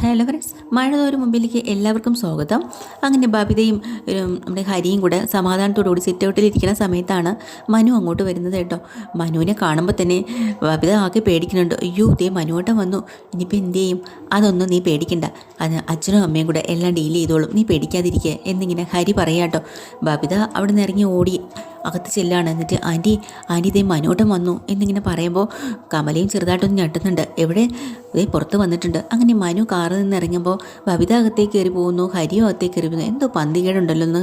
Hello friends, മഴ മുമ്പിലേക്ക് എല്ലാവർക്കും സ്വാഗതം. അങ്ങനെ ബബിതയും നമ്മുടെ ഹരിയും കൂടെ സമാധാനത്തോടുകൂടി സിറ്റ് ഔട്ടിലിരിക്കുന്ന സമയത്താണ് മനു അങ്ങോട്ട് വരുന്നത് കേട്ടോ. മനുവിനെ കാണുമ്പോൾ തന്നെ ബബിത ആകെ പേടിക്കുന്നുണ്ട്. അയ്യോ, ദേ മനുവേട്ടൻ വന്നു, ഇനിയിപ്പോൾ എന്ത് ചെയ്യും? അതൊന്നും നീ പേടിക്കണ്ട, അത് അച്ഛനും അമ്മയും കൂടെ എല്ലാം ഡീൽ ചെയ്തോളും, നീ പേടിക്കാതിരിക്കുക എന്നിങ്ങനെ ഹരി പറയാട്ടോ. ബബിത അവിടെ നിന്ന് ഇറങ്ങി ഓടി അകത്ത് ചെല്ലാണ്. എന്നിട്ട് ആൻറ്റി ഇതേ മനോട്ടം വന്നു എന്നിങ്ങനെ പറയുമ്പോൾ കമലയും ചെറുതായിട്ടൊന്ന് ഞെട്ടുന്നുണ്ട്. എവിടെ? ഇതേ പുറത്ത് വന്നിട്ടുണ്ട്. അങ്ങനെ മനു കാറിൽ നിന്ന് ഇറങ്ങുമ്പോൾ ബബിത അകത്തേക്ക് കയറി പോകുന്നു, ഹരിയും അകത്തേക്ക് കയറി പോകുന്നു. എന്തോ പന്തികേടുണ്ടല്ലോ എന്ന്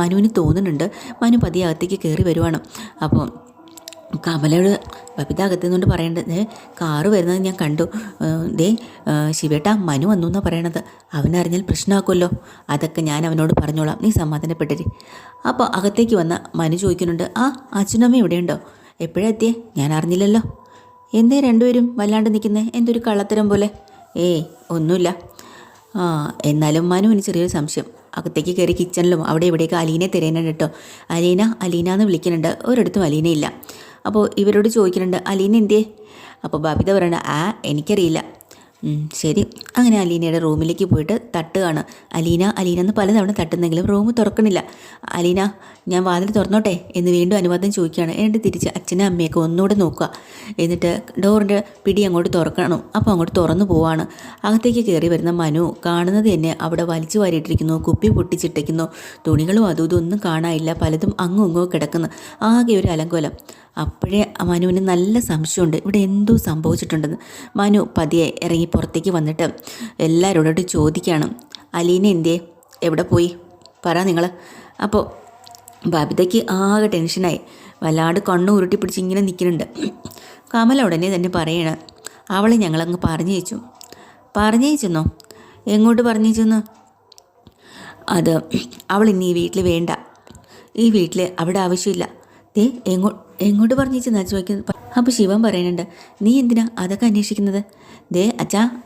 മനുവിന് തോന്നുന്നുണ്ട്. മനു പതിയെ അകത്തേക്ക് കയറി വരുവാണ്. അപ്പോൾ കമലയോട് ബബിത അകത്തു നിന്നുകൊണ്ട് പറയേണ്ടത്, കാറ് വരുന്നത് ഞാൻ കണ്ടു, ദേ ശിവേട്ട മനു വന്നു എന്നാണ് പറയണത്, അവനറിഞ്ഞാൽ പ്രശ്നമാക്കുമല്ലോ, അതൊക്കെ ഞാൻ അവനോട് പറഞ്ഞോളാം, നീ സമാധാനപ്പെട്ടിട്ട്. അപ്പോൾ അകത്തേക്ക് വന്ന മനു ചോദിക്കുന്നുണ്ട്, അച്ഛനമ്മ ഇവിടെയുണ്ടോ? എപ്പോഴാ എത്തിയേ? ഞാൻ അറിഞ്ഞില്ലല്ലോ. എന്തേ രണ്ടുപേരും വല്ലാണ്ട് നിൽക്കുന്നേ? എന്തൊരു കള്ളത്തരം പോലെ. ഒന്നുമില്ല. എന്നാലും മനുവിന് ചെറിയൊരു സംശയം. അകത്തേക്ക് കയറി കിച്ചണിലും അവിടെ ഇവിടേക്ക് അലീനെ തിരയുന്നുണ്ട് കേട്ടോ. അലീന എന്ന് വിളിക്കുന്നുണ്ട്, ഒരിടത്തും അലീനയില്ല. അപ്പോൾ ഇവരോട് ചോദിക്കുന്നുണ്ട്, അലീന എന്തേ? അപ്പോൾ ബബിത പറയണ, എനിക്കറിയില്ല. ശരി. അങ്ങനെ അലീനയുടെ റൂമിലേക്ക് പോയിട്ട് തട്ടുകയാണ്. അലീന എന്ന് പലതവണ തട്ടുന്നെങ്കിലും റൂം തുറക്കണില്ല. അലീന, ഞാൻ വാതിൽ തുറന്നോട്ടെ എന്ന് വീണ്ടും അനുവാദം ചോദിക്കുകയാണ്. എന്നിട്ട് തിരിച്ച് അച്ഛനും അമ്മയൊക്കെ ഒന്നുകൂടെ നോക്കുക. എന്നിട്ട് ഡോറിൻ്റെ പിടി അങ്ങോട്ട് തുറക്കണം. അപ്പോൾ അങ്ങോട്ട് തുറന്നു പോവാണ്. അകത്തേക്ക് കയറി വരുന്ന മനു കാണുന്നത് തന്നെ അവിടെ വലിച്ചു വാരിയിട്ടിരിക്കുന്നു, കുപ്പി പൊട്ടിച്ചിട്ടിരിക്കുന്നു, തുണികളും അതും ഇതൊന്നും കാണാനില്ല, പലതും അങ്ങും ഇങ്ങോ കിടക്കുന്നു, ആകെ ഒരു അലങ്കോലം. അപ്പോഴേ മനുവിന് നല്ല സംശയമുണ്ട്, ഇവിടെ എന്തോ സംഭവിച്ചിട്ടുണ്ടെന്ന്. മനു പതിയെ ഇറങ്ങി പുറത്തേക്ക് വന്നിട്ട് എല്ലാവരോടും ചോദിക്കുകയാണ്, അലീന എന്തേ? എവിടെ പോയി? പറ നിങ്ങൾ. അപ്പോൾ ബബിതയ്ക്ക് ആകെ ടെൻഷനായി, വല്ലാണ്ട് കണ്ണു ഉരുട്ടി പിടിച്ച് ഇങ്ങനെ നിൽക്കുന്നുണ്ട്. കമല ഉടനെ തന്നെ പറയണ, അവളെ ഞങ്ങളങ്ങ് പറഞ്ഞയച്ചെന്നോ? എങ്ങോട്ട് പറഞ്ഞയച്ചെന്നോ? അത് അവൾ ഇന്ന് ഈ വീട്ടിൽ വേണ്ട, ഈ വീട്ടിൽ അവിടെ ആവശ്യമില്ല. എങ്ങോട്ട് പറഞ്ഞേച്ചെന്നാ ചോദിക്കുന്നത്. അപ്പോൾ ശിവൻ പറയുന്നുണ്ട്, നീ എന്തിനാ അതൊക്കെ അന്വേഷിക്കുന്നത്?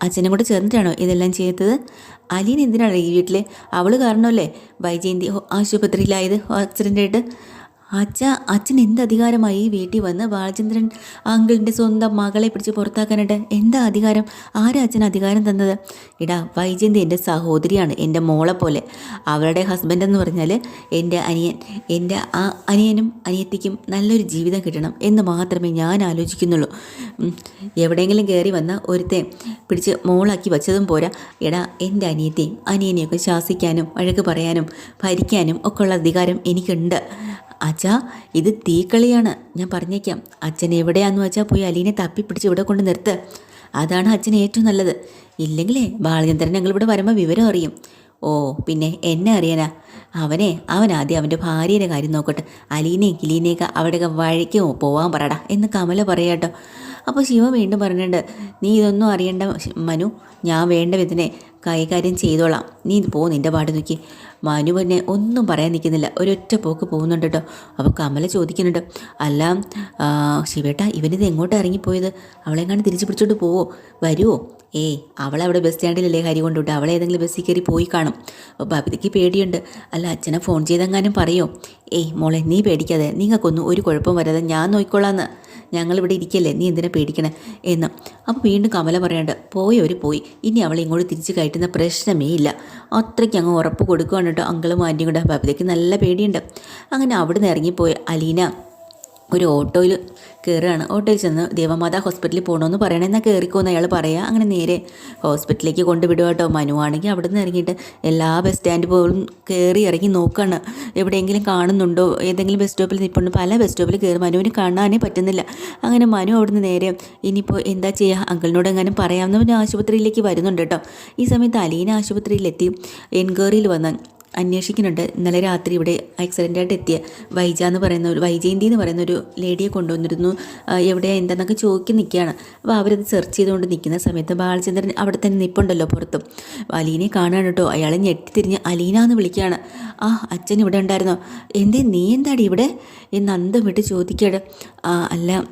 അച്ഛനും കൂടെ ചേർന്നിട്ടാണോ ഇതെല്ലാം ചെയ്തത്? അലീന എന്തിനാണ് ഈ വീട്ടിൽ? അവൾ കാരണമല്ലേ വൈജയന്തി ആശുപത്രിയിലായത്, ആക്സിഡൻ്റ് ആയിട്ട്. അച്ഛൻ എന്ത് അധികാരമായി ഈ വീട്ടിൽ വന്ന് ബാലചന്ദ്രൻ അങ്കിളിൻ്റെ സ്വന്തം മകളെ പിടിച്ച് പുറത്താക്കാനായിട്ട്? എന്താ അധികാരം? ആരാ അച്ഛൻ അധികാരം തന്നത്? വൈജയന്തി എൻ്റെ സഹോദരിയാണ്, എൻ്റെ മോളെ പോലെ. അവളുടെ ഹസ്ബൻഡ് എന്ന് പറഞ്ഞാൽ എൻ്റെ അനിയനും അനിയത്തിക്കും നല്ലൊരു ജീവിതം കിട്ടണം എന്ന് മാത്രമേ ഞാൻ ആലോചിക്കുന്നുള്ളൂ. എവിടെയെങ്കിലും കയറി വന്ന ഒരുത്തെ പിടിച്ച് മോളാക്കി വച്ചതും പോരാ, എൻ്റെ അനിയത്തെയും അനിയനെയൊക്കെ ശാസിക്കാനും വഴക്ക് പറയാനും ഭരിക്കാനും ഒക്കെ ഉള്ള അധികാരം എനിക്കുണ്ട്. ഇത് തീക്കളിയാണ്, ഞാൻ പറഞ്ഞേക്കാം. അച്ഛൻ എവിടെയാണെന്ന് വെച്ചാൽ പോയി അലീനെ തപ്പിപ്പിടിച്ച് ഇവിടെ കൊണ്ട് നിർത്ത്. അതാണ് അച്ഛന് ഏറ്റവും നല്ലത്. ഇല്ലെങ്കിലേ ബാലചന്ദ്രൻ ഞങ്ങളിവിടെ വരുമ്പോൾ വിവരം അറിയും. പിന്നെ എന്നെ അറിയാനാ? അവൻ ആദ്യം അവൻ്റെ ഭാര്യയുടെ കാര്യം നോക്കട്ടെ. അലീനയും കിലീനെയൊക്കെ അവിടെയൊക്കെ വഴിക്ക് പോവാൻ പറടാ എന്ന് കമല പറയാട്ടോ. അപ്പോൾ ശിവ വീണ്ടും പറഞ്ഞിട്ടുണ്ട്, നീ ഇതൊന്നും അറിയണ്ട മനു, ഞാൻ വേണ്ട വിധനെ കൈകാര്യം ചെയ്തോളാം, നീ പോ, നിൻ്റെ പാട് നോക്കി. മനു പിന്നെ ഒന്നും പറയാൻ നിൽക്കുന്നില്ല, ഒരൊറ്റ പോക്ക് പോകുന്നുണ്ട് കേട്ടോ. അപ്പോൾ കമല ചോദിക്കുന്നുണ്ട്, അല്ല ശിവേട്ട, ഇവനിത് എങ്ങോട്ടാണ് ഇറങ്ങിപ്പോയത്? അവളെങ്ങാണ്ട് തിരിച്ചു പിടിച്ചോട്ട് പോവോ? വരുമോ? അവളവിടെ ബസ് സ്റ്റാൻഡിലല്ലേ ഹരി കൊണ്ടുവിട്ട്, അവളെ ഏതെങ്കിലും ബസ്സിൽ കയറി പോയി കാണും. അപ്പോൾ ബബിതയ്ക്ക് പേടിയുണ്ട്. അല്ല, അച്ഛനെ ഫോൺ ചെയ്തെങ്ങാനും പറയോ? മോളെ, നീ പേടിക്കാതെ, നിങ്ങൾക്കൊന്നും ഒരു കുഴപ്പം വരാതെ ഞാൻ നോക്കിക്കൊള്ളാന്ന്, ഞങ്ങളിവിടെ ഇരിക്കല്ലേ, നീ എന്തിനാ പേടിക്കണേ എന്ന്. അപ്പോൾ വീണ്ടും കമല പറയണ്ട, പോയി, ഇനി അവളെ ഇങ്ങോട്ട് തിരിച്ച് കയറ്റുന്ന പ്രശ്നമേ ഇല്ല. അത്രയ്ക്ക് അങ്ങ് ഉറപ്പ് കൊടുക്കുകയാണ് കേട്ടോ അങ്കിളും ആൻറ്റിയും കൂടെ. ബബിതയ്ക്ക് നല്ല പേടിയുണ്ട്. അങ്ങനെ അവിടെ നിന്ന് ഇറങ്ങിപ്പോയി അലീന ഒരു ഓട്ടോയിൽ കയറുകയാണ്. ഓട്ടോയിൽ ചെന്ന് ദേവമാതാ ഹോസ്പിറ്റലിൽ പോകണമെന്ന് പറയണമെന്നാൽ കയറിക്കോന്ന് അയാൾ പറയുക. അങ്ങനെ നേരെ ഹോസ്പിറ്റലിലേക്ക് കൊണ്ടുവിടുക കേട്ടോ. മനുവാണെങ്കിൽ അവിടെ നിന്ന് ഇറങ്ങിയിട്ട് എല്ലാ ബസ് സ്റ്റാൻഡ് പോലും കയറി ഇറങ്ങി നോക്കുകയാണ്, എവിടെയെങ്കിലും കാണുന്നുണ്ടോ, ഏതെങ്കിലും ബസ് സ്റ്റോപ്പിൽ നിൽപ്പുണ്ട്. പല ബസ് സ്റ്റോപ്പിൽ കയറി മനുവിന് കാണാനേ പറ്റുന്നില്ല. അങ്ങനെ മനു അവിടെ നിന്ന് നേരെ ഇനിയിപ്പോൾ എന്താ ചെയ്യുക, അങ്കിളിനോട് എങ്ങാനും പറയാമെന്ന് ആശുപത്രിയിലേക്ക് വരുന്നുണ്ട് കേട്ടോ. ഈ സമയത്ത് അലീന ആശുപത്രിയിലെത്തി എൻക്വയറിയിൽ വന്ന് അന്വേഷിക്കുന്നുണ്ട്. ഇന്നലെ രാത്രി ഇവിടെ ആക്സിഡൻ്റായിട്ട് എത്തിയ വൈജയന്തി എന്ന് പറയുന്ന ഒരു ലേഡിയെ കൊണ്ടുവന്നിരുന്നു, എവിടെയാണ് എന്താണെന്നൊക്കെ ചോദിക്കി നിൽക്കുകയാണ്. അപ്പോൾ അവരത് സെർച്ച് ചെയ്തുകൊണ്ട് നിൽക്കുന്ന സമയത്ത് ബാലചന്ദ്രൻ അവിടെ തന്നെ നിൽപ്പുണ്ടല്ലോ പുറത്തും. അലീനെ കാണാൻ കേട്ടോ. അയാളെ ഞെട്ടിത്തിരിഞ്ഞ് അലീന എന്ന് വിളിക്കുകയാണ്. അച്ഛൻ ഇവിടെ ഉണ്ടായിരുന്നോ? നീ എന്താടി ഇവിടെ എന്ന് അന്തം വിട്ട് ചോദിക്കുകയാണ്. അല്ല,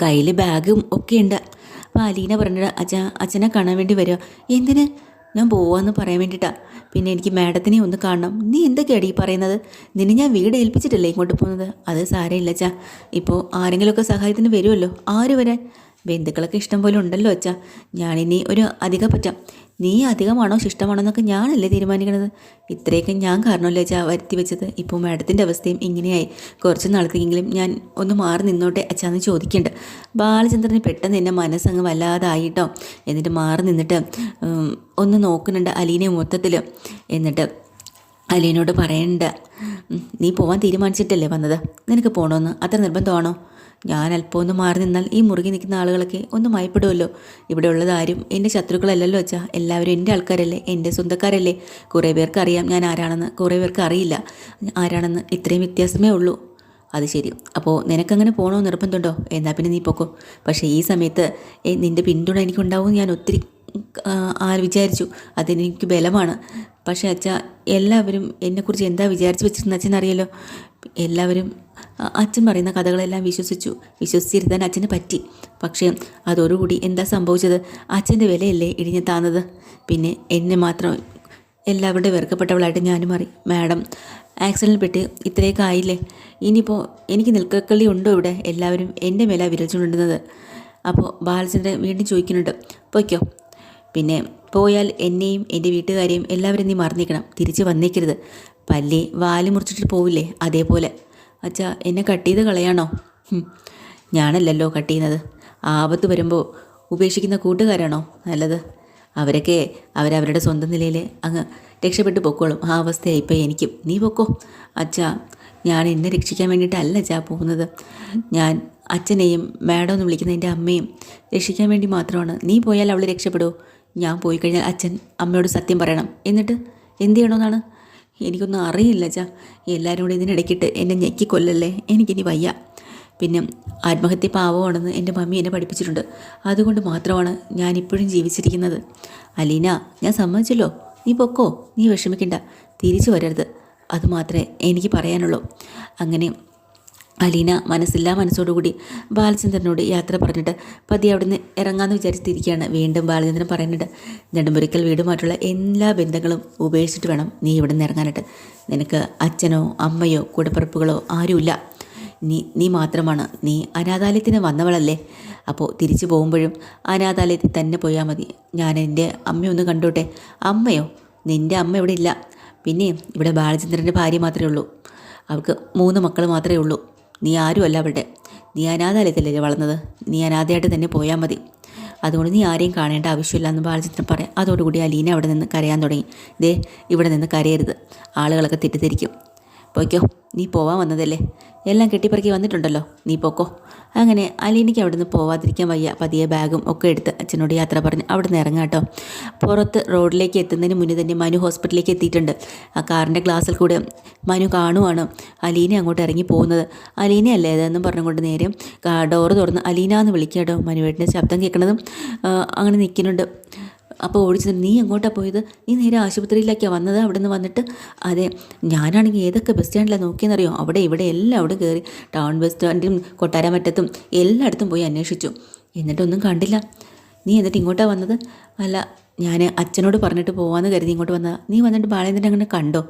കയ്യിൽ ബാഗും ഒക്കെ ഉണ്ട്. അപ്പോൾ അലീന പറഞ്ഞിട്ട്, അച്ഛനെ കാണാൻ വേണ്ടി വരുമോ? എന്തിന്? ഞാൻ പോവാന്ന് പറയാൻ വേണ്ടിയിട്ടാണ്. പിന്നെ എനിക്ക് മാഡത്തിനെ ഒന്ന് കാണണം. നീ എന്തൊക്കെയാണ് ഈ പറയുന്നത്? നിന്നെ ഞാൻ വീട് ഏൽപ്പിച്ചിട്ടല്ലേ ഇങ്ങോട്ട് പോകുന്നത്? അത് സാരമില്ല അച്ഛാ, ഇപ്പോൾ ആരെങ്കിലുമൊക്കെ സഹായത്തിന് വരുമല്ലോ. ആര് വരാൻ? ബന്ധുക്കളൊക്കെ ഇഷ്ടം പോലെ ഉണ്ടല്ലോ അച്ഛാ. ഞാനിനി ഒരു അധികം പറ്റാം. നീ അധികമാണോ ശിഷ്ടമാണോ എന്നൊക്കെ ഞാനല്ലേ തീരുമാനിക്കണത്. ഇത്രയൊക്കെ ഞാൻ കാരണമല്ലേ അച്ഛാ വരുത്തി വെച്ചത്. ഇപ്പോൾ മാഡത്തിൻ്റെ അവസ്ഥയും ഇങ്ങനെയായി. കുറച്ച് നാളത്തേക്കെങ്കിലും ഞാൻ ഒന്ന് മാറി നിന്നോട്ടെ അച്ഛാന്ന് ചോദിക്കണ്ട. ബാലചന്ദ്രന് പെട്ടെന്ന് എൻ്റെ മനസ്സങ്ങ് വല്ലാതായിട്ടോ. എന്നിട്ട് മാറി നിന്നിട്ട് ഒന്ന് നോക്കുന്നുണ്ട് അലീനെ മൊത്തത്തിൽ. എന്നിട്ട് അലീനോട് പറയണ്ട, നീ പോവാൻ തീരുമാനിച്ചിട്ടല്ലേ വന്നത്, നിനക്ക് പോകണമെന്ന് അത്ര നിർബന്ധമാണോ? ഞാൻ അല്പം ഒന്ന് മാറി നിന്നാൽ ഈ മുറുകി നിൽക്കുന്ന ആളുകളൊക്കെ ഒന്ന് മയപ്പെടുമല്ലോ. ഇവിടെ ഉള്ളത് ആരും എൻ്റെ ശത്രുക്കളല്ലല്ലോ അച്ഛാ, എല്ലാവരും എൻ്റെ ആൾക്കാരല്ലേ, എൻ്റെ സ്വന്തക്കാരല്ലേ. കുറേ പേർക്ക് അറിയാം ഞാൻ ആരാണെന്ന്, കുറേ പേർക്ക് അറിയില്ല ആരാണെന്ന്. ഇത്രയും വ്യത്യാസമേ ഉള്ളൂ. അത് ശരി, അപ്പോൾ നിനക്കങ്ങനെ പോകണോ നിർബന്ധമുണ്ടോ? എന്നാൽ പിന്നെ നീ പൊക്കോ. പക്ഷേ ഈ സമയത്ത് നിൻ്റെ പിന്തുണ എനിക്കുണ്ടാവും ഞാൻ ഒത്തിരി വിചാരിച്ചു. അതെനിക്ക് ബലമാണ്. പക്ഷേ അച്ഛ, എല്ലാവരും എന്നെക്കുറിച്ച് എന്താ വിചാരിച്ച് വെച്ചിരുന്ന അച്ഛനറിയാലോ. എല്ലാവരും അച്ഛൻ പറയുന്ന കഥകളെല്ലാം വിശ്വസിച്ചിരുത്താൻ അച്ഛന് പറ്റി. പക്ഷേ അതോടുകൂടി എന്താ സംഭവിച്ചത്? അച്ഛൻ്റെ വിലയല്ലേ ഇടിഞ്ഞ് താന്നത്. പിന്നെ എന്നെ മാത്രം എല്ലാവരുടെ വെറുക്കപ്പെട്ടവളായിട്ട് ഞാനും മാറി. മാഡം ആക്സിഡൻറ്റിൽ പെട്ട് ഇത്രയൊക്കെ ആയില്ലേ, ഇനിയിപ്പോൾ എനിക്ക് നിൽക്കക്കളി ഉണ്ടോ ഇവിടെ? എല്ലാവരും എൻ്റെ മേലാണ് വിരലിച്ചുകൊണ്ടിരുന്നത്. അപ്പോൾ ബാലചന്ദ്രൻ വീണ്ടും ചോദിക്കുന്നുണ്ട്, പൊയ്ക്കോ. പിന്നെ പോയാൽ എന്നെയും എൻ്റെ വീട്ടുകാരെയും എല്ലാവരും നീ മറന്നിക്കണം, തിരിച്ച് വന്നേക്കരുത്. പല്ലി വാല് മുറിച്ചിട്ട് പോവില്ലേ, അതേപോലെ. അച്ഛാ, എന്നെ കട്ട് ചെയ്ത് കളയാണോ? ഞാനല്ലല്ലോ കട്ട് ചെയ്യുന്നത്. ആപത്ത് വരുമ്പോൾ ഉപേക്ഷിക്കുന്ന കൂട്ടുകാരാണോ നല്ലത്? അവരൊക്കെ അവരവരുടെ സ്വന്തം നിലയിൽ അങ്ങ് രക്ഷപ്പെട്ടു പൊക്കോളും. ആ അവസ്ഥയായിപ്പോൾ എനിക്കും. നീ പൊക്കോ. അച്ഛാ, ഞാൻ എന്നെ രക്ഷിക്കാൻ വേണ്ടിയിട്ടല്ല അച്ഛാ പോകുന്നത്. ഞാൻ അച്ഛനെയും മാഡം എന്ന് വിളിക്കുന്ന എൻ്റെ അമ്മയും രക്ഷിക്കാൻ വേണ്ടി മാത്രമാണ്. നീ പോയാൽ അവൾ രക്ഷപ്പെടുമോ? ഞാൻ പോയി കഴിഞ്ഞാൽ അച്ഛൻ അമ്മയോട് സത്യം പറയണം. എന്നിട്ട് എന്ത് ചെയ്യണമെന്നാണ്? എനിക്കൊന്നും അറിയില്ല അച്ഛാ. എല്ലാവരും കൂടി ഇതിനിടയ്ക്കിട്ട് എന്നെ ഞെക്കിക്കൊല്ലല്ലേ, എനിക്കിനി വയ്യ. പിന്നെ ആത്മഹത്യ പാവമാണെന്ന് എൻ്റെ മമ്മി എന്നെ പഠിപ്പിച്ചിട്ടുണ്ട്. അതുകൊണ്ട് മാത്രമാണ് ഞാനിപ്പോഴും ജീവിച്ചിരിക്കുന്നത്. അലീന, ഞാൻ സമ്മതിച്ചല്ലോ, നീ പൊക്കോ, നീ വിഷമിക്കണ്ട, തിരിച്ചു വരരുത്. അതുമാത്രമേ എനിക്ക് പറയാനുള്ളൂ. അങ്ങനെ അലീന മനസ്സോടുകൂടി ബാലചന്ദ്രനോട് യാത്ര പറഞ്ഞിട്ട് പതിയെ അവിടുന്ന് ഇറങ്ങാമെന്ന് വിചാരിച്ചിരിക്കുകയാണ്. വീണ്ടും ബാലചന്ദ്രൻ പറയുന്നുണ്ട്, നെടുമ്പുരക്കൽ വീടുമായിട്ടുള്ള എല്ലാ ബന്ധങ്ങളും ഉപേക്ഷിച്ചിട്ട് വേണം നീ ഇവിടെ നിന്ന് ഇറങ്ങാനായിട്ട്. നിനക്ക് അച്ഛനോ അമ്മയോ കൂടപ്പിറപ്പുകളോ ആരുമില്ല. നീ മാത്രമാണ്. നീ അനാഥാലയത്തിന് വന്നവളല്ലേ. അപ്പോൾ തിരിച്ചു പോകുമ്പോഴും അനാഥാലയത്തിൽ തന്നെ പോയാൽ മതി. ഞാൻ എൻ്റെ അമ്മയൊന്ന് കണ്ടോട്ടെ. അമ്മയോ? നിൻ്റെ അമ്മ ഇവിടെ ഇല്ല. പിന്നെ ഇവിടെ ബാലചന്ദ്രൻ്റെ ഭാര്യ മാത്രമേ ഉള്ളൂ. അവൾക്ക് 3 മക്കൾ മാത്രമേ ഉള്ളൂ. നീ ആരുമല്ല അവളുടെ. നീ അനാഥാലയത്തിലല്ലേ വളർന്നത്. നീ അനാഥയായിട്ട് തന്നെ പോയാൽ മതി. അതുകൊണ്ട് നീ ആരെയും കാണേണ്ട ആവശ്യമില്ല എന്ന് ബാലചന്ദ്രൻ പറയാം. അതോടുകൂടി അലീന അവിടെ നിന്ന് കരയാൻ തുടങ്ങി. ദേ, ഇവിടെ നിന്ന് കരയരുത്, ആളുകളൊക്കെ തെറ്റിദ്ധരിക്കും. പോയിക്കോ, നീ പോവാൻ വന്നതല്ലേ, എല്ലാം കെട്ടിപ്പറക്കി വന്നിട്ടുണ്ടല്ലോ, നീ പോക്കോ. അങ്ങനെ അലീനയ്ക്ക് അവിടെ നിന്ന് പോവാതിരിക്കാൻ വയ്യ. പതിയെ ബാഗും ഒക്കെ എടുത്ത് അച്ഛനോട് യാത്ര പറഞ്ഞ് അവിടെ നിന്ന് ഇറങ്ങാം കേട്ടോ. പുറത്ത് റോഡിലേക്ക് എത്തുന്നതിന് മുന്നേ തന്നെ മനു ഹോസ്പിറ്റലിലേക്ക് എത്തിയിട്ടുണ്ട്. ആ കാറിൻ്റെ ഗ്ലാസ്സിൽ കൂടെ മനു കാണുവാണ് അലീന അങ്ങോട്ട് ഇറങ്ങി പോകുന്നത്. അലീനയല്ലേ അതെന്നും പറഞ്ഞുകൊണ്ട് നേരെ ഡോറ് തുറന്ന് അലീന എന്ന് വിളിക്കുക കേട്ടോ. മനുവേട്ടൻ്റെ ശബ്ദം കേൾക്കണതും അങ്ങനെ നിൽക്കുന്നുണ്ട്. അപ്പോൾ ഓടിച്ചു, നീ എങ്ങോട്ടാണ് പോയത്? നീ നേരെ ആശുപത്രിയിലേക്കാണ് വന്നത്. അവിടെ നിന്ന് വന്നിട്ട് അതെ, ഞാനാണെങ്കിൽ ഏതൊക്കെ ബസ് സ്റ്റാൻഡിലാണ് നോക്കിയെന്നറിയോ? അവിടെ ഇവിടെ എല്ലാം അവിടെ കയറി ടൗൺ ബസ് സ്റ്റാൻഡിലും കൊട്ടാരമറ്റത്തും എല്ലായിടത്തും പോയി അന്വേഷിച്ചു. എന്നിട്ടൊന്നും കണ്ടില്ല. നീ എന്നിട്ട് ഇങ്ങോട്ടാണ് വന്നത്? അല്ല, ഞാൻ അച്ഛനോട് പറഞ്ഞിട്ട് പോവാമെന്ന് കരുതി ഇങ്ങോട്ട് വന്നതാണ്. നീ വന്നിട്ട് ബാലേന്ദ്രൻ അങ്ങനെ കണ്ടോ?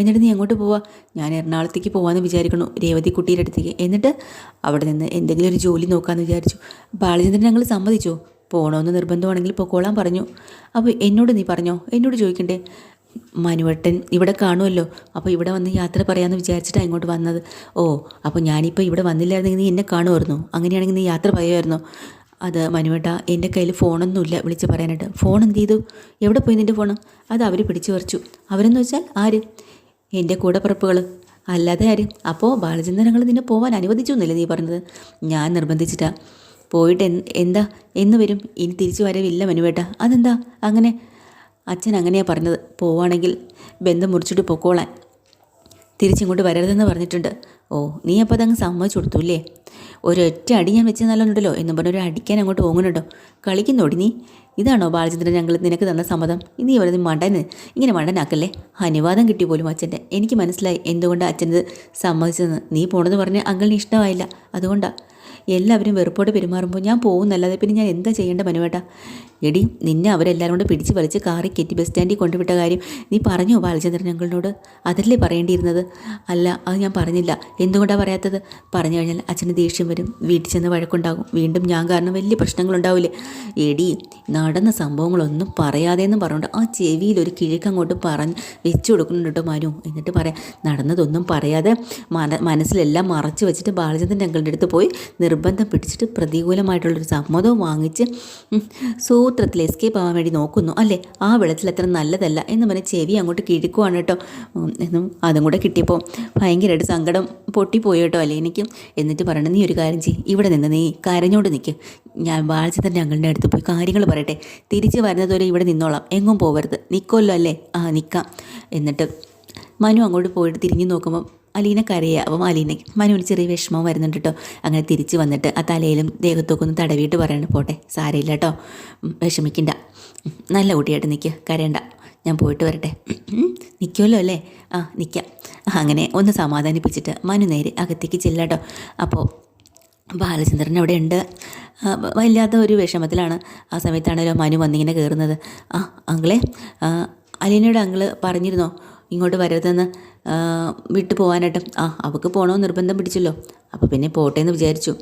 എന്നിട്ട് നീ എങ്ങോട്ട് പോവാ? ഞാൻ എറണാകുളത്തേക്ക് പോകാമെന്ന് വിചാരിക്കണു, രേവതി കുട്ടിയുടെ അടുത്തേക്ക്. എന്നിട്ട് അവിടെ നിന്ന് എന്തെങ്കിലും ഒരു ജോലി നോക്കാമെന്ന് വിചാരിച്ചു. ബാലചന്ദ്രൻ ഞങ്ങൾ സമ്മതിച്ചോ? പോകണമെന്ന് നിർബന്ധമാണെങ്കിൽ പൊക്കോളാൻ പറഞ്ഞു. അപ്പോൾ എന്നോട് നീ പറഞ്ഞോ? എന്നോട് ചോദിക്കണ്ടേ? മനുവട്ടൻ ഇവിടെ കാണുമല്ലോ, അപ്പോൾ ഇവിടെ വന്ന് യാത്ര പറയാമെന്ന് വിചാരിച്ചിട്ടാണ് ഇങ്ങോട്ട് വന്നത്. ഓ, അപ്പോൾ ഞാനിപ്പോൾ ഇവിടെ വന്നില്ലായിരുന്നെങ്കിൽ നീ എന്നെ കാണുമായിരുന്നോ? അങ്ങനെയാണെങ്കിൽ നീ യാത്ര പറയുമായിരുന്നോ? അത് മനുവേട്ട, എൻ്റെ കയ്യിൽ ഫോണൊന്നുമില്ല വിളിച്ച് പറയാനായിട്ട്. ഫോൺ എന്ത് ചെയ്തു? എവിടെ പോയി നിൻ്റെ ഫോൺ? അത് അവർ പിടിച്ചു പറിച്ചു. അവരെന്ന് വെച്ചാൽ ആര്? എൻ്റെ കൂടപ്പിറപ്പുകൾ. അല്ലാതെ ആര്? അപ്പോൾ ബാലചന്ദ്രൻ ഞങ്ങൾ നിന്നെ പോകാൻ അനുവദിച്ചു എന്നല്ലേ നീ പറഞ്ഞത്? ഞാൻ നിർബന്ധിച്ചിട്ടാണ്. പോയിട്ട് എന്താ, എന്ന് വരും? ഇനി തിരിച്ചു വരവില്ല മനുവേട്ട. അതെന്താ അങ്ങനെ? അച്ഛൻ അങ്ങനെയാണ് പറഞ്ഞത്. പോവുകയാണെങ്കിൽ ബന്ധം മുറിച്ചിട്ട് പൊക്കോളാൻ, തിരിച്ചിങ്ങോട്ട് വരരുതെന്ന് പറഞ്ഞിട്ടുണ്ട്. ഓ, നീ അപ്പോൾ അതങ്ങ് സമ്മതിച്ചു കൊടുത്തു അല്ലേ? ഒരൊറ്റ അടി ഞാൻ വെച്ച് നല്ലോണ്ടല്ലോ എന്നും പറഞ്ഞൊരു അടിക്കാൻ അങ്ങോട്ട് പോകുന്നുണ്ടോ? കളിക്കുന്നോടി നീ? ഇതാണോ ബാലചന്ദ്രൻ ഞങ്ങൾ നിനക്ക് തന്ന സമ്മതം? നീ വെറുതെ ഇങ്ങനെ മണ്ടനാക്കല്ലേ. അനുവാദം കിട്ടി പോലും അച്ഛൻ്റെ. എനിക്ക് മനസ്സിലായി എന്തുകൊണ്ടാണ് അച്ഛനത് സമ്മതിച്ചതെന്ന്. നീ പോണെന്ന് പറഞ്ഞ് അങ്കിളിന് ഇഷ്ടമായില്ല, അതുകൊണ്ടാണ്. എല്ലാവരും വെറുപ്പോടെ പെരുമാറുമ്പോൾ ഞാൻ പോകുന്നല്ലാതെ പിന്നെ ഞാൻ എന്താ ചെയ്യേണ്ട മനുവേട്ട? എടി നിന്നെ അവരെല്ലാവരും കൂടെ പിടിച്ച് വലിച്ച് കാറി കയറ്റി ബസ് സ്റ്റാൻഡിൽ കൊണ്ടുവിട്ട കാര്യം നീ പറഞ്ഞോ ബാലചന്ദ്രൻ അങ്കിളിനോട്? അതല്ലേ പറയേണ്ടിയിരുന്നത്? അല്ല, അത് ഞാൻ പറഞ്ഞില്ല. എന്തുകൊണ്ടാണ് പറയാത്തത്? പറഞ്ഞു കഴിഞ്ഞാൽ അച്ഛന് ദേഷ്യം വരും, വീട്ടിൽ ചെന്ന് വഴക്കുണ്ടാകും, വീണ്ടും ഞാൻ കാരണം വലിയ പ്രശ്നങ്ങളുണ്ടാവില്ലേ? എടി, നടന്ന സംഭവങ്ങളൊന്നും പറയാതെന്നും പറഞ്ഞുകൊണ്ട് ആ ചെവിയിൽ ഒരു കിഴക്കങ്ങോട്ട് പറഞ്ഞ് വെച്ചു കൊടുക്കുന്നുണ്ട് കേട്ടോ മനു. എന്നിട്ട് പറയാം, നടന്നതൊന്നും പറയാതെ മനസ്സിലെല്ലാം മറച്ചു വെച്ചിട്ട് ബാലചന്ദ്രൻ്റെ അങ്കിളുടെ അടുത്ത് പോയി നിർബന്ധം പിടിച്ചിട്ട് പ്രതികൂലമായിട്ടുള്ളൊരു സമ്മതവും വാങ്ങിച്ച് സൂത്രത്തിൽ എസ്കേപ്പ് ആവാൻ വേണ്ടി നോക്കുന്നു അല്ലേ? ആ വെള്ളത്തിൽ അത്ര നല്ലതല്ല എന്ന് പറഞ്ഞ് ചെവി അങ്ങോട്ട് കിഴക്കുവാണ് കേട്ടോ. എന്നും അതും കൂടെ കിട്ടിയപ്പോൾ ഭയങ്കരമായിട്ട് സങ്കടം പൊട്ടിപ്പോയി കേട്ടോ അലീനയ്ക്ക്. എന്നിട്ട് പറയണം, നീ ഒരു കാര്യം ചെയ്യ്, ഇവിടെ നിന്ന് നീ കരഞ്ഞോണ്ട് നിൽക്ക്, ഞാൻ ബാലചന്ദ്രൻ്റെ അങ്കിളുടെ അടുത്ത് പോയി കാര്യങ്ങൾ പറയട്ടെ, തിരിച്ച് വരുന്നതുവരെ ഇവിടെ നിന്നോളാം, എങ്ങും പോകരുത്, നിൽക്കുമല്ലോ അല്ലേ? ആ നിൽക്കാം. എന്നിട്ട് മനു അങ്ങോട്ട് പോയിട്ട് തിരിഞ്ഞു നോക്കുമ്പോൾ അലീന കരയുക. അപ്പം മനുവിന് ചെറിയ വിഷമം വരുന്നുണ്ട് കേട്ടോ. അങ്ങനെ തിരിച്ച് വന്നിട്ട് ആ തലയിലും ദേഹത്തൊക്കെ ഒന്ന് തടവിയിട്ട് പറയണം, പോട്ടെ സാരമില്ല കേട്ടോ, വിഷമിക്കണ്ട, നല്ല കുട്ടിയായിട്ട് നിൽക്കുക, കരയണ്ട, ഞാൻ പോയിട്ട് വരട്ടെ. നിൽക്കുമല്ലോ അല്ലേ? ആ നിൽക്കാം. അങ്ങനെ ഒന്ന് സമാധാനിപ്പിച്ചിട്ട് മനു നേരെ അകത്തേക്ക് ചെല്ലാട്ടോ. അപ്പോൾ ബാലചന്ദ്രൻ അവിടെ ഉണ്ട്, വല്ലാത്ത ഒരു വിഷമത്തിലാണ്. ആ സമയത്താണല്ലോ മനു വന്നിങ്ങനെ കയറുന്നത്. ആ അങ്കിളെ, അലീനയുടെ അങ്കിള് പറഞ്ഞിരുന്നോ ഇങ്ങോട്ട് വരരുതെന്ന്, വിട്ടു പോകാനായിട്ട്? ആ അവൾക്ക് പോകണമെന്ന് നിർബന്ധം പിടിച്ചല്ലോ, അപ്പോൾ പിന്നെ പോട്ടെ എന്ന് വിചാരിച്ചു.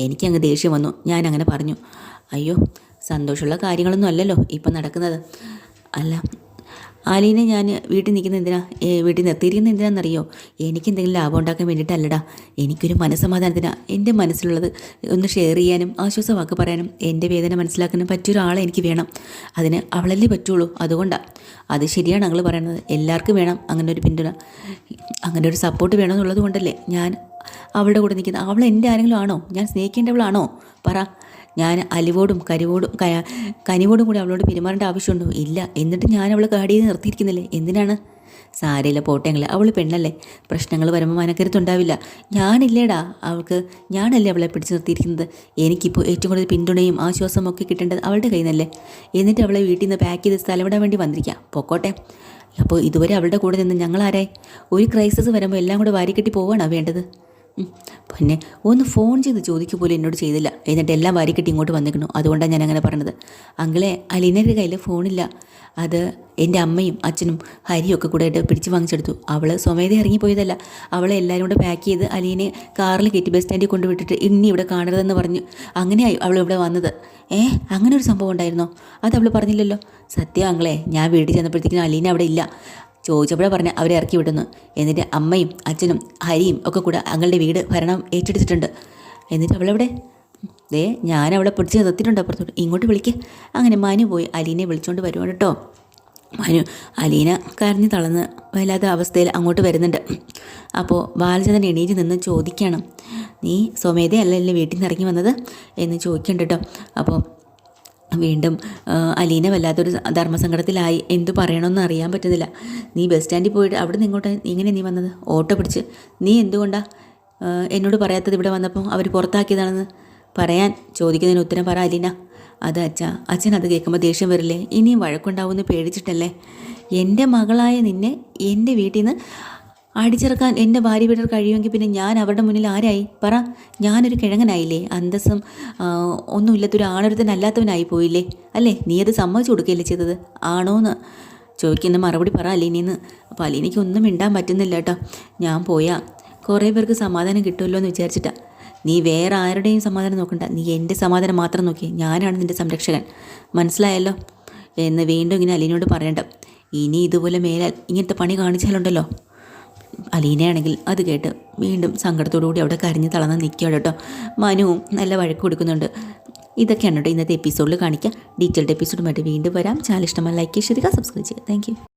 എനിക്കങ്ങ് ദേഷ്യം വന്നു, ഞാനങ്ങനെ പറഞ്ഞു. അയ്യോ, സന്തോഷമുള്ള കാര്യങ്ങളൊന്നും അല്ലല്ലോ ഇപ്പം നടക്കുന്നത്. അല്ല ആലീനെ ഞാൻ വീട്ടിൽ നിൽക്കുന്ന എന്തിനാ, വീട്ടിൽ നിർത്തിയിരിക്കുന്ന എന്തിനാണെന്നറിയോ? എനിക്കെന്തെങ്കിലും ലാഭം ഉണ്ടാക്കാൻ വേണ്ടിയിട്ടല്ലടാ, എനിക്കൊരു മനസ്സമാധാനത്തിനാണ്. എൻ്റെ മനസ്സിലുള്ളത് ഒന്ന് ഷെയർ ചെയ്യാനും ആശ്വാസവാക്ക് പറയാനും എൻ്റെ വേദന മനസ്സിലാക്കാനും പറ്റിയൊരാളെ എനിക്ക് വേണം. അതിന് അവളല്ലേ പറ്റുള്ളൂ, അതുകൊണ്ടാണ്. അത് ശരിയാണ് ഞങ്ങൾ പറയുന്നത്, എല്ലാവർക്കും വേണം അങ്ങനെ ഒരു പിന്തുണ, അങ്ങനെ ഒരു സപ്പോർട്ട് വേണമെന്നുള്ളത് കൊണ്ടല്ലേ ഞാൻ അവളുടെ കൂടെ നിൽക്കുന്നത്. അവൾ എൻ്റെ ആരെങ്കിലും ആണോ? ഞാൻ സ്നേഹിക്കേണ്ടവളാണോ? പറ. ഞാൻ അലിവോടും കനിവോടും കൂടി അവളോട് പെരുമാറേണ്ട ആവശ്യമുണ്ടോ? ഇല്ല. എന്നിട്ട് ഞാൻ അവളെ ഗാഡി ചെയ്ത് നിർത്തിയിരിക്കുന്നില്ലേ? എന്തിനാണ്? സാരയില്ല, പോട്ടെങ്കിൽ അവൾ പെണ്ണല്ലേ, പ്രശ്നങ്ങൾ വരുമ്പോൾ മനക്കരുത്തുണ്ടാവില്ല. ഞാനില്ലേടാ അവൾക്ക്, ഞാനല്ലേ അവളെ പിടിച്ച് നിർത്തിയിരിക്കുന്നത്. എനിക്കിപ്പോൾ ഏറ്റവും കൂടുതൽ പിന്തുണയും ആശ്വാസവും ഒക്കെ കിട്ടേണ്ടത് അവളുടെ കയ്യിൽ നിന്നല്ലേ. എന്നിട്ട് അവളെ വീട്ടിൽ നിന്ന് പാക്ക് ചെയ്ത് സ്ഥലം വിടാൻ വേണ്ടി വന്നിരിക്കാം, പൊക്കോട്ടെ. അപ്പോൾ ഇതുവരെ അവളുടെ കൂടെ നിന്ന് ഞങ്ങളാരായി? ഒരു ക്രൈസിസ് വരുമ്പോൾ എല്ലാം കൂടെ വാരിക്കെട്ടി പോവാണോ വേണ്ടത്? പിന്നെ ഒന്ന് ഫോൺ ചെയ്ത് ചോദിക്കുക പോലും എന്നോട് ചെയ്തില്ല, എന്നിട്ട് എല്ലാം വാരിക്കെട്ടി ഇങ്ങോട്ട് വന്നിരിക്കുന്നു. അതുകൊണ്ടാണ് ഞാൻ അങ്ങനെ പറഞ്ഞത്. അങ്കിളെ, അലീനയുടെ കയ്യിൽ ഫോണില്ല, അത് എൻ്റെ അമ്മയും അച്ഛനും ഹരിയും ഒക്കെ കൂടെ പിടിച്ച് വാങ്ങിച്ചെടുത്തു. അവൾ സ്വമേധ ഇറങ്ങിപ്പോയതല്ല, അവളെ എല്ലാവരും കൂടെ പാക്ക് ചെയ്ത് അലീനെ കാറിൽ കയറ്റി ബസ് സ്റ്റാൻഡിൽ കൊണ്ടുവിട്ടിട്ട് ഇനി ഇവിടെ കാണരുതെന്ന് പറഞ്ഞു. അങ്ങനെയായി അവൾ ഇവിടെ വന്നത്. അങ്ങനെ ഒരു സംഭവം ഉണ്ടായിരുന്നോ? അത് അവൾ പറഞ്ഞില്ലല്ലോ. സത്യം അങ്കിളെ, ഞാൻ വീട്ടിൽ ചെന്നപ്പോഴത്തേക്കും അലീന അവിടെ ഇല്ല. ചോദിച്ചപ്പോഴാണ് പറഞ്ഞ് അവരെ ഇറക്കി വിടുന്നു. എന്നിട്ട് അമ്മയും അച്ഛനും ഹരിയും ഒക്കെ കൂടെ അങ്ങളുടെ വീട് ഭരണം ഏറ്റെടുത്തിട്ടുണ്ട്. എന്നിട്ട് അവളെവിടെ? ഞാൻ അവളെ പിടിച്ച് നിർത്തിയിട്ടുണ്ട് അപ്പുറത്തോട്ട്, ഇങ്ങോട്ട് വിളിക്കുക. അങ്ങനെ മനു പോയി അലീനെ വിളിച്ചുകൊണ്ട് വരുവാണ് കേട്ടോ. അലീന കരഞ്ഞ് തളർന്ന് വല്ലാത്ത അവസ്ഥയിൽ അങ്ങോട്ട് വരുന്നുണ്ട്. അപ്പോൾ ബാലചന്ദ്രൻ എണീറ്റ് നിന്ന് ചോദിക്കണം, നീ സ്വമേധയല്ലല്ലേ വീട്ടിൽ നിന്ന് ഇറങ്ങി വന്നത് എന്ന് ചോദിക്കണ്ട കേട്ടോ. അപ്പോൾ വീണ്ടും അലീന വല്ലാത്തൊരു ധർമ്മസങ്കടത്തിലായി. എന്തു പറയണമെന്ന് അറിയാൻ പറ്റുന്നില്ല. നീ ബസ് സ്റ്റാൻഡിൽ പോയിട്ട് അവിടെ നിന്ന് ഇങ്ങോട്ട് ഇങ്ങനെ നീ വന്നത്? ഓട്ടോ പിടിച്ച്. നീ എന്തുകൊണ്ടാണ് എന്നോട് പറയാത്തത്? ഇവിടെ വന്നപ്പോൾ അവർ പുറത്താക്കിയതാണെന്ന് പറയാൻ ചോദിക്കുന്നതിന് ഉത്തരം പറ അലീന. അത് അച്ഛൻ അത് കേൾക്കുമ്പോൾ ദേഷ്യം വരില്ലേ? ഇനിയും വഴക്കുണ്ടാവുമെന്ന് പേടിച്ചിട്ടല്ലേ? എൻ്റെ മകളായ നിന്നെ എൻ്റെ വീട്ടിൽ നിന്ന് അടിച്ചിറക്കാൻ എൻ്റെ ഭാര്യ വീട്ടിൽ കഴിയുമെങ്കിൽ പിന്നെ ഞാൻ അവരുടെ മുന്നിൽ ആരായി? പറ. ഞാനൊരു കിഴങ്ങനായില്ലേ? അന്തസ്സും ഒന്നുമില്ലാത്തൊരു ആണൊരുത്തനല്ലാത്തവനായി പോയില്ലേ? അല്ലേ? നീ അത് സമ്മതിച്ചു കൊടുക്കുകയല്ലേ ചെയ്തത്? ആണോന്ന് ചോദിക്കുന്ന മറുപടി പറ അലീനയെന്ന്. അപ്പോൾ അലീനയ്ക്ക് ഒന്നും മിണ്ടാൻ പറ്റുന്നില്ല കേട്ടോ. ഞാൻ പോയാൽ കുറേ പേർക്ക് സമാധാനം കിട്ടുമല്ലോ എന്ന് വിചാരിച്ചിട്ടാണ്. നീ വേറെ ആരുടെയും സമാധാനം നോക്കണ്ട, നീ എൻ്റെ സമാധാനം മാത്രം നോക്കി. ഞാനാണ് നിൻ്റെ സംരക്ഷകൻ, മനസ്സിലായല്ലോ എന്ന് വീണ്ടും ഇങ്ങനെ അലീനയോട് പറയണ്ട. ഇനി ഇതുപോലെ മേലാൽ ഇങ്ങനത്തെ പണി കാണിച്ചാലുണ്ടല്ലോ. അലീനയാണെങ്കിൽ അത് കേട്ട് വീണ്ടും സങ്കടത്തോടുകൂടി അവിടെ കരഞ്ഞ് തളർന്ന് നിൽക്കുകയാണ് കേട്ടോ. മനുവും നല്ല വഴക്ക് കൊടുക്കുന്നുണ്ട്. ഇതൊക്കെയാണ് കേട്ടോ ഇന്നത്തെ എപ്പിസോഡിൽ കാണിക്കുക. ഡീറ്റെയിൽഡ് എപ്പിസോഡുമായിട്ട് വീണ്ടും വരാം. ചാനൽ ഇഷ്ടമായി ലൈക്ക് ചെയ്യുക, സബ്സ്ക്രൈബ് ചെയ്യുക. താങ്ക്